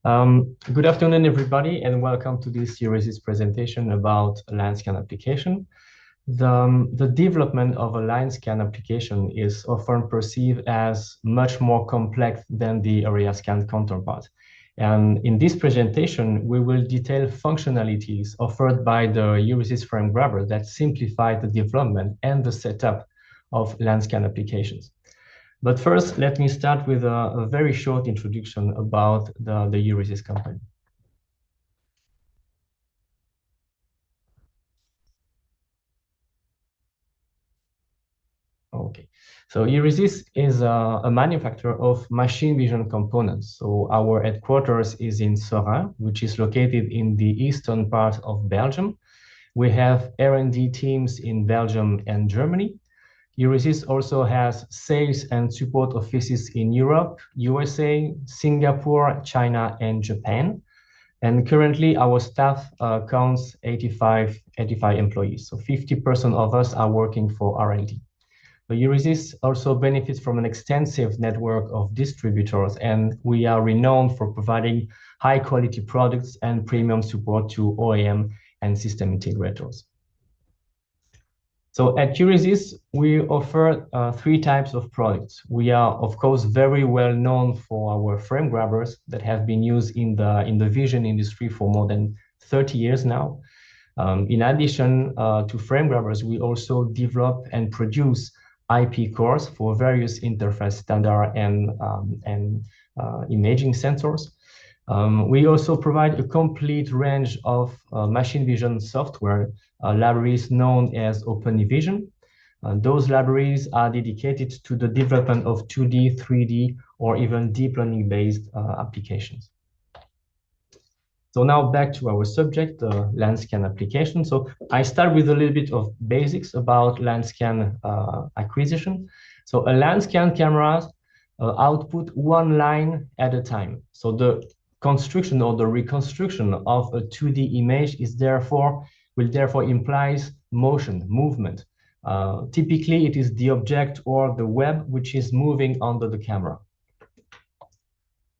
Good afternoon, everybody, and welcome to this EURESYS presentation about line scan application. The development of a line scan application is often perceived as much more complex than the area scan counterpart. And in this presentation, we will detail functionalities offered by the EURESYS frame grabber that simplify the development and the setup of line scan applications. But first, let me start with a very short introduction about the EURESYS company. Okay, so EURESYS is a manufacturer of machine vision components. So our headquarters is in Sorin, which is located in the eastern part of Belgium. We have R&D teams in Belgium and Germany. EURESYS also has sales and support offices in Europe, USA, Singapore, China, and Japan. And currently our staff counts 85 employees. So 50% of us are working for R&D. So EURESYS also benefits from an extensive network of distributors, and we are renowned for providing high quality products and premium support to OEM and system integrators. So at EURESYS, we offer three types of products. We are, of course, very well known for our frame grabbers that have been used in the vision industry for more than 30 years now. In addition to frame grabbers, we also develop and produce IP cores for various interface standard and imaging sensors. We also provide a complete range of machine vision software libraries known as inVision. Those libraries are dedicated to the development of 2D, 3D, or even deep learning-based applications. So now back to our subject, the line scan application. So I start with a little bit of basics about line scan acquisition. So a line scan camera output one line at a time. So the construction or the reconstruction of a 2D image will therefore implies motion, movement. Typically, it is the object or the web which is moving under the camera.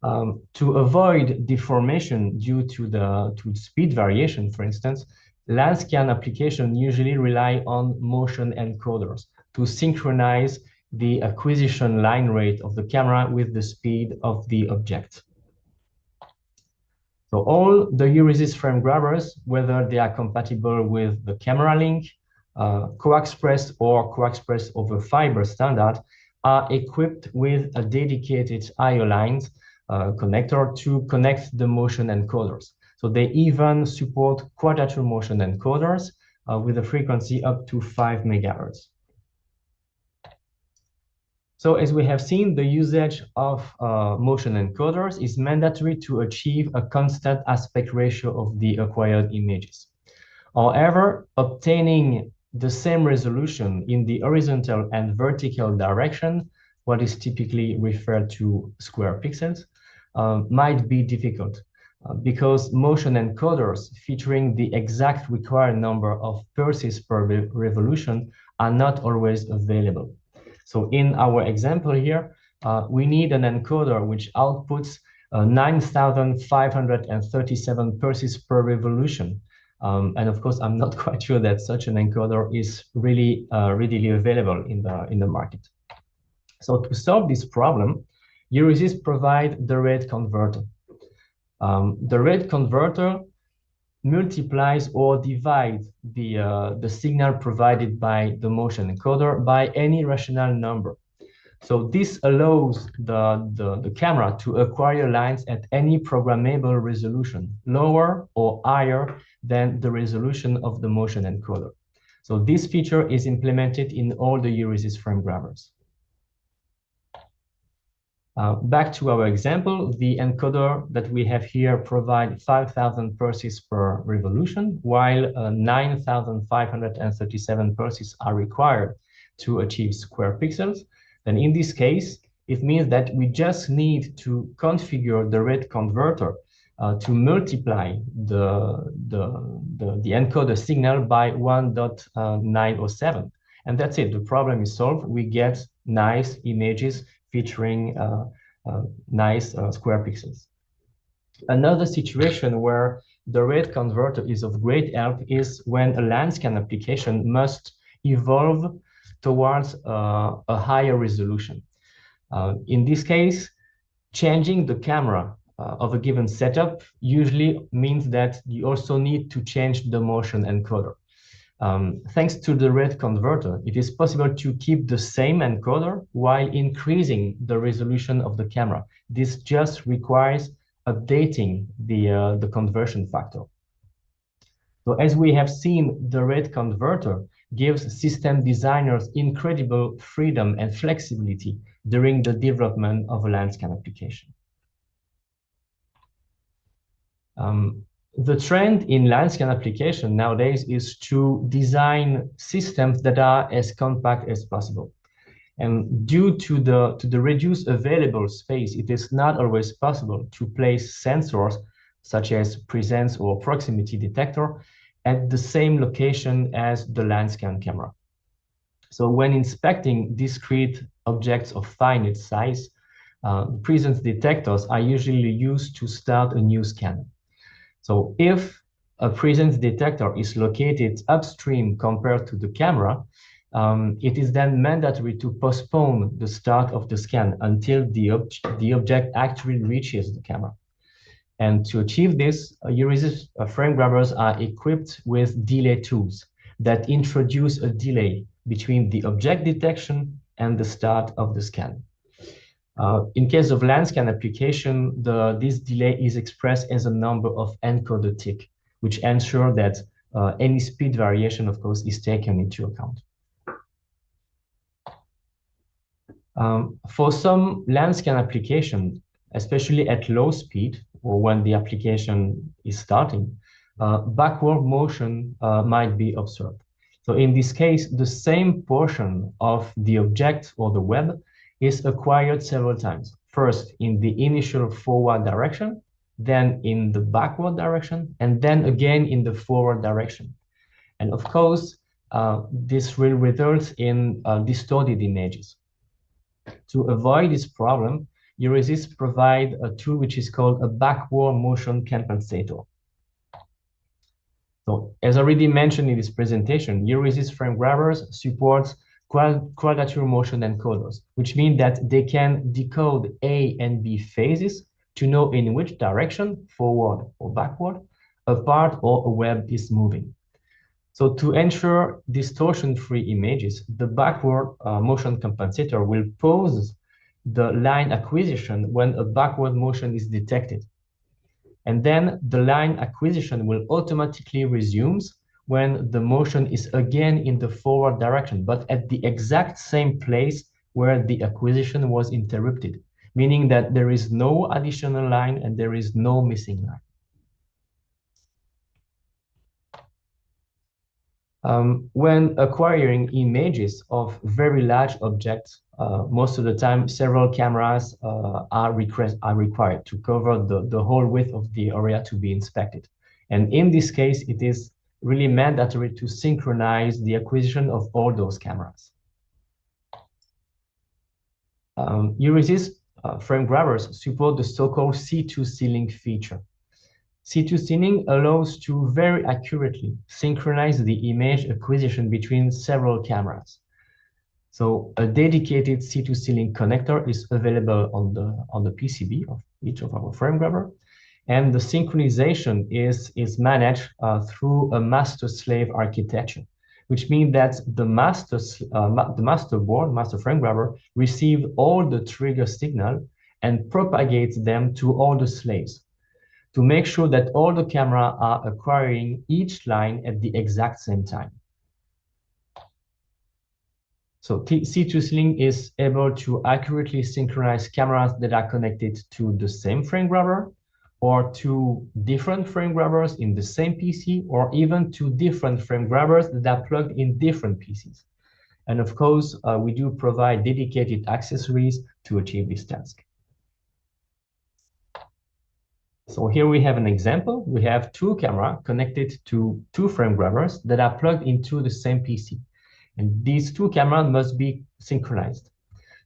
To avoid deformation due to speed variation, for instance, line scan application usually rely on motion encoders to synchronize the acquisition line rate of the camera with the speed of the object. So all the EURESYS frame grabbers, whether they are compatible with the camera link, co-express or co-express over fiber standard, are equipped with a dedicated I/O lines connector to connect the motion encoders. So they even support quadrature motion encoders with a frequency up to 5 MHz. So as we have seen, the usage of motion encoders is mandatory to achieve a constant aspect ratio of the acquired images. However, obtaining the same resolution in the horizontal and vertical direction, what is typically referred to square pixels, might be difficult because motion encoders featuring the exact required number of pulses per revolution are not always available. So in our example here, we need an encoder which outputs 9,537 pulses per revolution. And of course, I'm not quite sure that such an encoder is really readily available in the market. So to solve this problem, EURESYS provides the rate converter. The rate converter multiplies or divides the signal provided by the motion encoder by any rational number. So this allows the camera to acquire lines at any programmable resolution, lower or higher than the resolution of the motion encoder. So this feature is implemented in all the EURESYS frame grabbers. Back to our example, the encoder that we have here provides 5,000 pulses per revolution, while 9,537 pulses are required to achieve square pixels. Then in this case, it means that we just need to configure the rate converter to multiply the encoder signal by 1.907. And that's it, the problem is solved. We get nice images featuring nice square pixels. Another situation where the rate converter is of great help is when a line scan application must evolve towards a higher resolution. In this case, changing the camera of a given setup usually means that you also need to change the motion encoder. Thanks to the rate converter, it is possible to keep the same encoder while increasing the resolution of the camera. This just requires updating the conversion factor. So as we have seen, the rate converter gives system designers incredible freedom and flexibility during the development of a line scan application. The trend in line scan application nowadays is to design systems that are as compact as possible. And due to the reduced available space, it is not always possible to place sensors such as presence or proximity detector at the same location as the line scan camera. So when inspecting discrete objects of finite size, presence detectors are usually used to start a new scan. So if a presence detector is located upstream compared to the camera, it is then mandatory to postpone the start of the scan until the object actually reaches the camera. And to achieve this, EURESYS frame grabbers are equipped with delay tools that introduce a delay between the object detection and the start of the scan. In case of line scan application, this delay is expressed as a number of encoder tick, which ensure that any speed variation, of course, is taken into account. For some line scan application, especially at low speed or when the application is starting, backward motion might be observed. So in this case, the same portion of the object or the web is acquired several times. First in the initial forward direction, then in the backward direction, and then again in the forward direction. And of course, this will result in distorted images. To avoid this problem, EURESYS provides a tool which is called a backward motion compensator. So as already mentioned in this presentation, EURESYS frame grabbers support quadrature motion encoders, which means that they can decode A and B phases to know in which direction, forward or backward, a part or a web is moving. So to ensure distortion-free images, the backward motion compensator will pause the line acquisition when a backward motion is detected. And then the line acquisition will automatically resume when the motion is again in the forward direction, but at the exact same place where the acquisition was interrupted, meaning that there is no additional line and there is no missing line. When acquiring images of very large objects, most of the time several cameras are required to cover the whole width of the area to be inspected. And in this case, it is really mandatory to synchronize the acquisition of all those cameras. EURESYS frame grabbers support the so-called C2 ceiling feature. C2 ceiling allows to very accurately synchronize the image acquisition between several cameras. So a dedicated C2 ceiling connector is available on the PCB of each of our frame grabber, and the synchronization is managed through a master-slave architecture, which means that the master frame grabber receives all the trigger signal and propagates them to all the slaves, to make sure that all the cameras are acquiring each line at the exact same time. So C2 ceiling is able to accurately synchronize cameras that are connected to the same frame grabber, or to different frame grabbers in the same PC, or even to different frame grabbers that are plugged in different PCs. And of course, we do provide dedicated accessories to achieve this task. So here we have an example. We have two cameras connected to two frame grabbers that are plugged into the same PC. And these two cameras must be synchronized.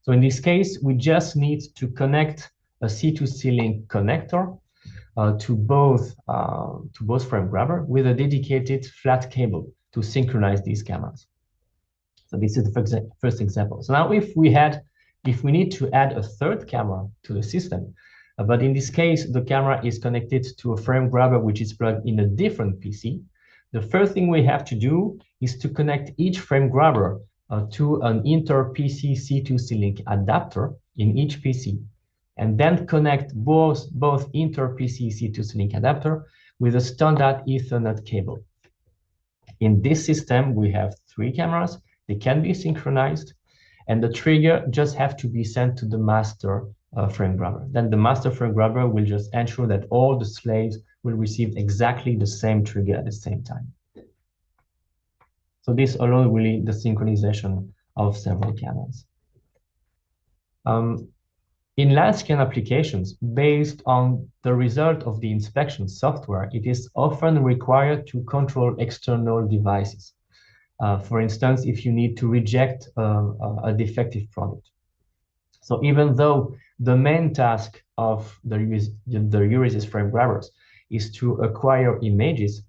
So in this case, we just need to connect a C2 ceiling connector to both frame grabber with a dedicated flat cable to synchronize these cameras. So this is the first example. So now if we need to add a third camera to the system, but in this case, the camera is connected to a frame grabber which is plugged in a different PC, the first thing we have to do is to connect each frame grabber to an inter-PC C2C link adapter in each PC, and then connect both inter-PC C2C link adapter with a standard Ethernet cable. In this system, we have 3 cameras. They can be synchronized, and the trigger just have to be sent to the master frame grabber. Then the master frame grabber will just ensure that all the slaves will receive exactly the same trigger at the same time. So this allows really the synchronization of several cameras. In line scan applications, based on the result of the inspection software, it is often required to control external devices. For instance, if you need to reject a defective product. So even though the main task of the EURESYS frame grabbers is to acquire images,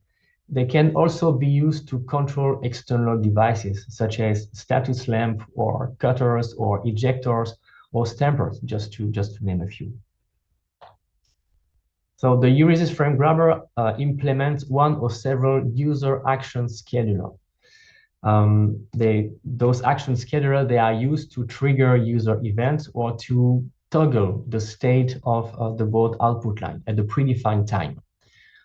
they can also be used to control external devices, such as status lamp or cutters or ejectors or stampers, just to name a few. So the EURESYS frame grabber implements one or several user action scheduler. Those action scheduler, they are used to trigger user events or to toggle the state of the board output line at the predefined time.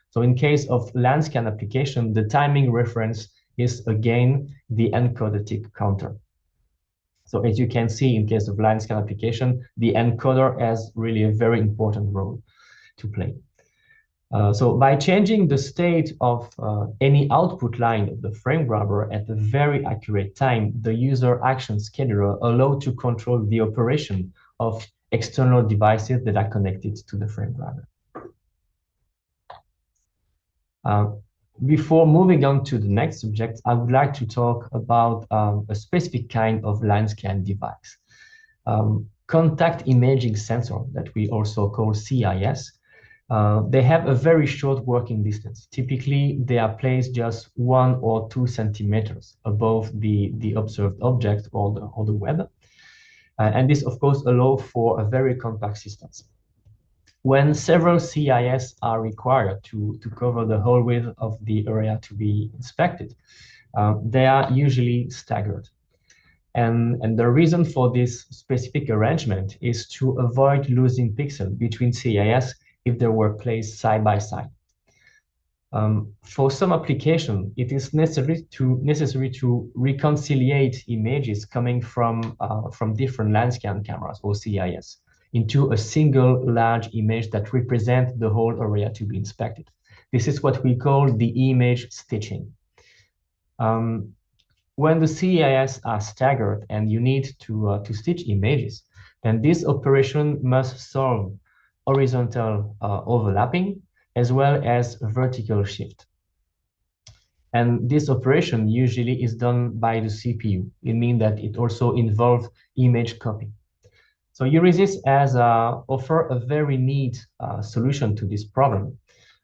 So in case of line scan application, the timing reference is again the encoder tick counter. So as you can see, in case of line scan application, the encoder has really a very important role to play. So by changing the state of any output line of the frame grabber at a very accurate time, the user action scheduler allows to control the operation of external devices that are connected to the frame grabber. Before moving on to the next subject, I would like to talk about a specific kind of line scan device. Contact imaging sensor, that we also call CIS. They have a very short working distance. Typically, they are placed just 1 or 2 centimeters above the observed object or the web. And this, of course, allows for a very compact systems. When several CIS are required to cover the whole width of the area to be inspected, they are usually staggered. And the reason for this specific arrangement is to avoid losing pixels between CIS if they were placed side by side. For some application, it is necessary to reconciliate images coming from different line scan cameras or CIS into a single large image that represents the whole area to be inspected. This is what we call the image stitching. When the CIS are staggered and you need to stitch images, then this operation must solve horizontal overlapping as well as vertical shift. And this operation usually is done by the CPU. It means that it also involves image copy. So EURESYS has offered a very neat solution to this problem.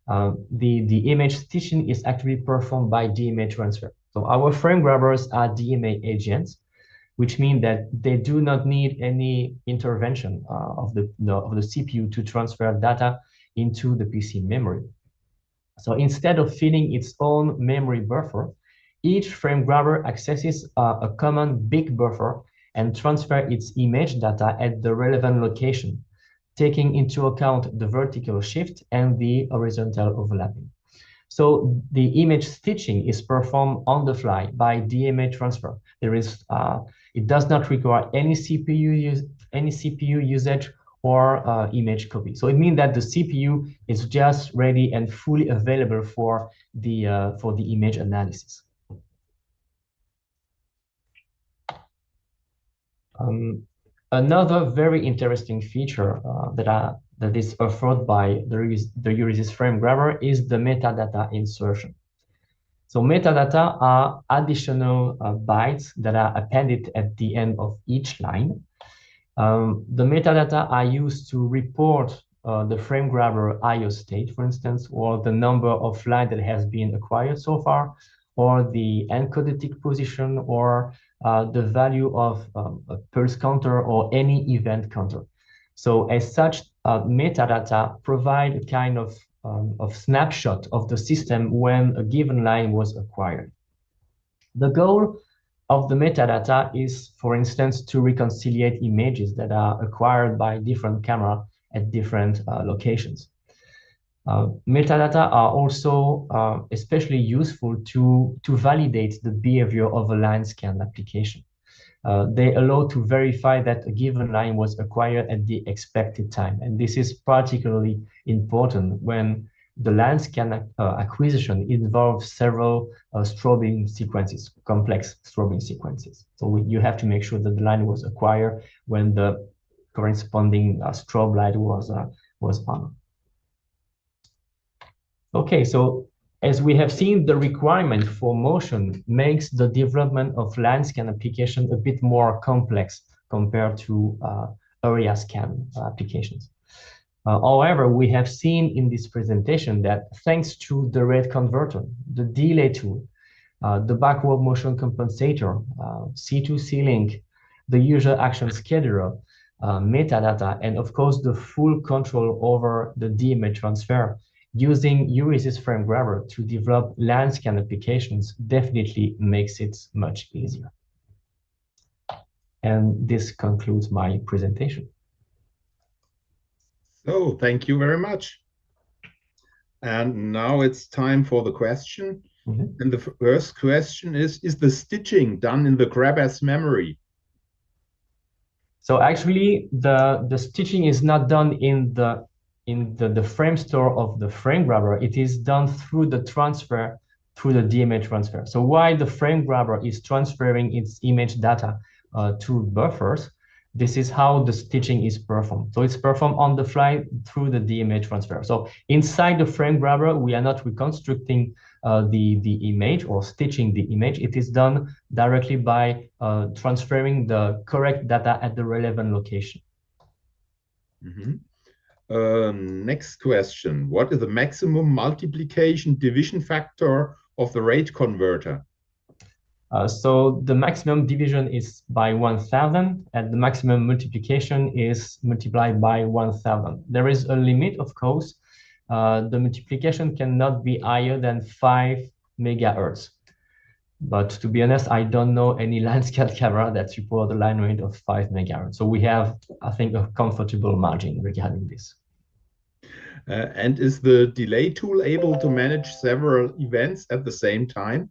The image stitching is actually performed by DMA transfer. So our frame grabbers are DMA agents, which means that they do not need any intervention of the CPU to transfer data into the PC memory. So instead of feeding its own memory buffer, each frame grabber accesses a common big buffer and transfer its image data at the relevant location, taking into account the vertical shift and the horizontal overlapping. So the image stitching is performed on the fly by DMA transfer. It does not require any CPU usage or image copy. So it means that the CPU is just ready and fully available for the image analysis. Another very interesting feature that is offered by the EURESYS frame grabber is the metadata insertion. So metadata are additional bytes that are appended at the end of each line. The metadata are used to report the frame grabber IO state, for instance, or the number of lines that has been acquired so far, or the encoded tick position, or the value of a pulse counter or any event counter. So as such, metadata provide a kind of snapshot of the system when a given line was acquired. The goal of the metadata is, for instance, to reconcile images that are acquired by different camera at different locations. Metadata are also especially useful to validate the behavior of a line scan application. They allow to verify that a given line was acquired at the expected time. And this is particularly important when the line scan acquisition involves several strobing sequences, complex strobing sequences. So you have to make sure that the line was acquired when the corresponding strobe light was on. Okay, so as we have seen, the requirement for motion makes the development of line scan application a bit more complex compared to area scan applications. However, we have seen in this presentation that thanks to the rate converter, the delay tool, the backward motion compensator, C2C link, the user action scheduler, metadata, and of course the full control over the DMA transfer, using EURESYS frame grabber to develop line scan applications definitely makes it much easier. And this concludes my presentation. So thank you very much. And now it's time for the question. And the first question is the stitching done in the grabber's memory? So actually, the stitching is not done in the frame store of the frame grabber. It is done through the transfer, through the DMA transfer. So while the frame grabber is transferring its image data to buffers, this is how the stitching is performed. So it's performed on the fly through the DMA transfer. So inside the frame grabber, we are not reconstructing the image or stitching the image. It is done directly by transferring the correct data at the relevant location. Next question. What is the maximum multiplication division factor of the rate converter? So the maximum division is by 1000, and the maximum multiplication is multiplied by 1000. There is a limit, of course. The multiplication cannot be higher than 5 megahertz. But to be honest, I don't know any line scan camera that support a line rate of 5 megahertz. So we have, I think, a comfortable margin regarding this. And is the delay tool able to manage several events at the same time?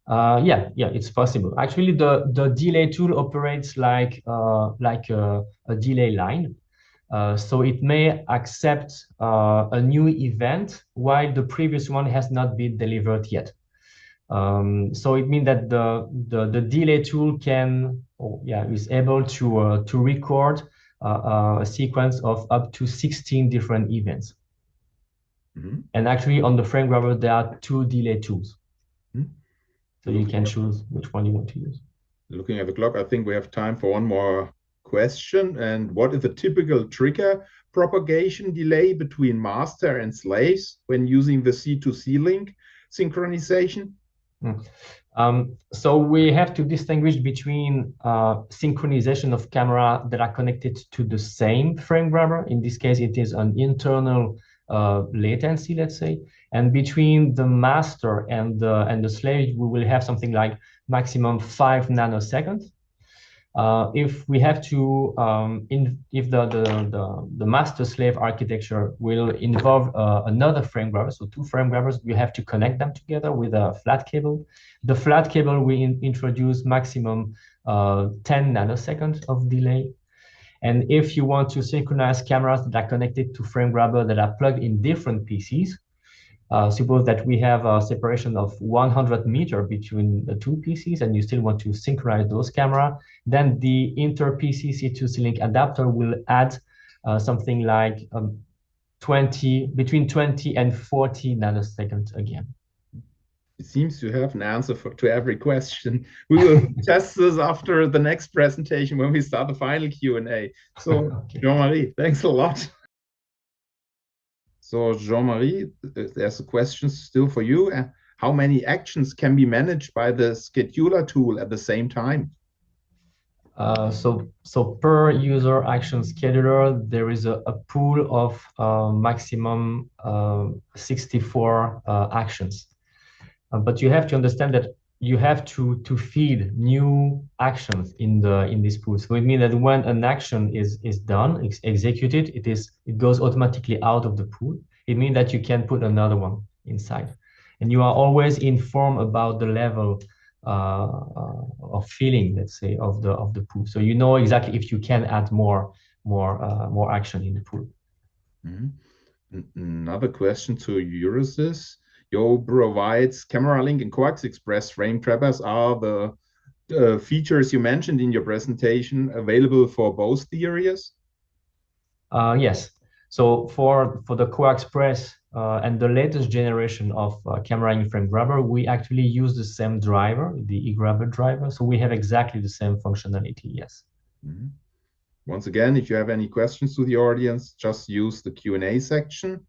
Yeah, it's possible. Actually, the delay tool operates like a delay line. So it may accept a new event while the previous one has not been delivered yet. So it means that the delay tool is able to record a sequence of up to 16 different events. And actually, on the frame grabber, there are 2 delay tools. So you can choose which one you want to use. Looking at the clock, I think we have time for one more question. And what is the typical trigger propagation delay between master and slaves when using the C2C link synchronization? So we have to distinguish between synchronization of camera that are connected to the same frame grabber. In this case, it is an internal latency, let's say, and between the master and the slave, we will have something like maximum 5 nanoseconds. If we have to, if the master-slave architecture will involve another frame grabber, so 2 frame grabbers, we have to connect them together with a flat cable. The flat cable we introduce maximum 10 nanoseconds of delay. And if you want to synchronize cameras that are connected to frame grabber that are plugged in different PCs, suppose that we have a separation of 100 meters between the 2 PCs and you still want to synchronize those cameras, then the inter-PC C2C link adapter will add something like between 20 and 40 nanoseconds again. It seems to have an answer to every question. We will test this after the next presentation when we start the final Q&A. So, Okay. Jean-Marie, thanks a lot. So Jean-Marie, there's a question still for you. How many actions can be managed by the scheduler tool at the same time? So per user action scheduler, there is a pool of maximum 64 actions. But you have to understand that you have to feed new actions in this pool. So it means that when an action is done, executed, it goes automatically out of the pool. It means that you can put another one inside, and you are always informed about the level of filling, let's say, of the pool. So you know exactly if you can add more action in the pool. Mm-hmm. Another question to EURESYS. Yo provides camera link and coax express frame trappers. Are the features you mentioned in your presentation available for both the areas? Yes. So for the co-express and the latest generation of camera in frame grabber, we actually use the same driver, the eGrabber driver. So we have exactly the same functionality. Yes. Mm-hmm. Once again, if you have any questions to the audience, just use the Q&A section.